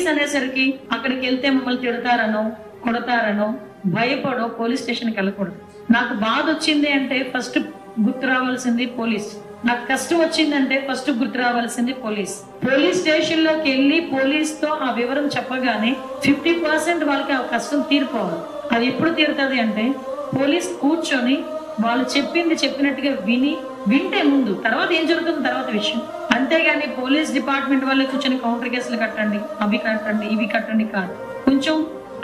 Police అనేసరికి అక్కడికి వెళ్తే మమ్మల్ని తిడతారనో కొడతారనో భయపడో పోలీస్ స్టేషన్కి వెళ్ళకూడదు. నాకు బాధ వచ్చింది అంటే ఫస్ట్ గుర్తు రావాల్సింది పోలీస్. నాకు కష్టం వచ్చిందంటే ఫస్ట్ గుర్తు రావాల్సింది పోలీస్. పోలీస్ స్టేషన్ లోకి వెళ్ళి పోలీస్ తో ఆ వివరం చెప్పగానే 50% వాళ్ళకి ఆ కష్టం తీరిపోవాలి. అది ఎప్పుడు తీరుతుంది అంటే పోలీస్ కూర్చొని వాళ్ళు చెప్పింది చెప్పినట్టుగా వింటే ముందు, తర్వాత ఏం జరుగుతుంది తర్వాత విషయం. అంతేగాని పోలీస్ డిపార్ట్మెంట్ వాళ్ళే కూర్చొని కౌంటర్ కేసులు కట్టండి, అవి కట్టండి, ఇవి కట్టండి కాదు. కొంచెం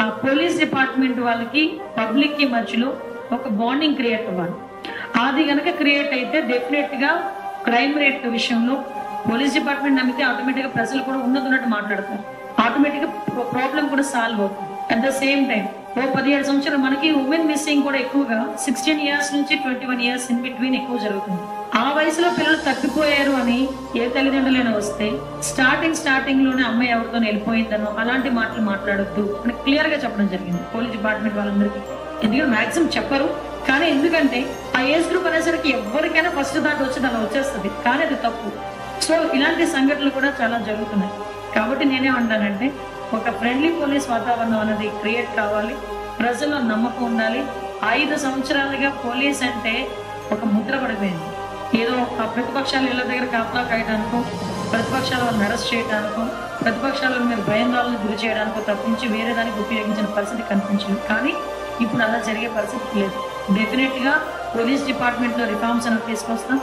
ఆ పోలీస్ డిపార్ట్మెంట్ వాళ్ళకి పబ్లిక్ కి మధ్యలో ఒక బాండింగ్ క్రియేట్ అవ్వాలి. అది గనక క్రియేట్ అయితే డెఫినెట్ గా క్రైమ్ రేట్ విషయంలో పోలీస్ డిపార్ట్మెంట్ నమ్మితే ఆటోమేటిక్ గా ప్రజలు కూడా ఉన్నట్టు మాట్లాడతారు. ఆటోమేటిక్ గా ప్రాబ్లం కూడా సాల్వ్ అవుతుంది. అట్ ద సేమ్ టైం 17 సంవత్సరాలు మనకి ఉమెన్ మిస్సింగ్ కూడా ఎక్కువగా 16 ఇయర్స్ నుంచి 21 ఇయర్స్ ఇన్ బిట్వీన్ ఎక్కువ జరుగుతుంది. ఆ వయసులో పిల్లలు తప్పిపోయారు అని ఏ తల్లిదండ్రులైనా వస్తే స్టార్టింగ్ లోనే అమ్మాయి ఎవరితో వెళ్ళిపోయిందనో అలాంటి మాటలు మాట్లాడొద్దు అని క్లియర్ గా చెప్పడం జరిగింది పోలీస్ డిపార్ట్మెంట్ వాళ్ళందరికీ. ఎందుకంటే మాక్సిమం చెప్పరు, కానీ ఎందుకంటే ఆ ఏజ్ గ్రూప్ అనేసరికి ఎవరికైనా ఫస్ట్ దాటి వచ్చి అలా వచ్చేస్తుంది, కానీ అది తప్పు. సో ఇలాంటి సంఘటనలు కూడా చాలా జరుగుతున్నాయి. కాబట్టి నేనేమంటానంటే ఒక ఫ్రెండ్లీ పోలీస్ వాతావరణం అనేది క్రియేట్ కావాలి, ప్రజల్లో నమ్మకం ఉండాలి. 5 సంవత్సరాలుగా పోలీస్ అంటే ఒక ముద్ర పడిపోయింది. ఏదో ఆ ప్రతిపక్షాలు ఇళ్ళ దగ్గర కాపలా కాయడానికో, ప్రతిపక్షాల వాళ్ళని అరెస్ట్ చేయడానికో, ప్రతిపక్షాల మీద భయాందోళనకు గురి చేయడానికో తప్పించి వేరే దానికి ఉపయోగించిన పరిస్థితి కనిపించింది. కానీ ఇప్పుడు అలా జరిగే పరిస్థితి లేదు. డెఫినెట్ గా పోలీస్ డిపార్ట్మెంట్ లో రిఫార్మ్స్ అనేది తీసుకొస్తాం.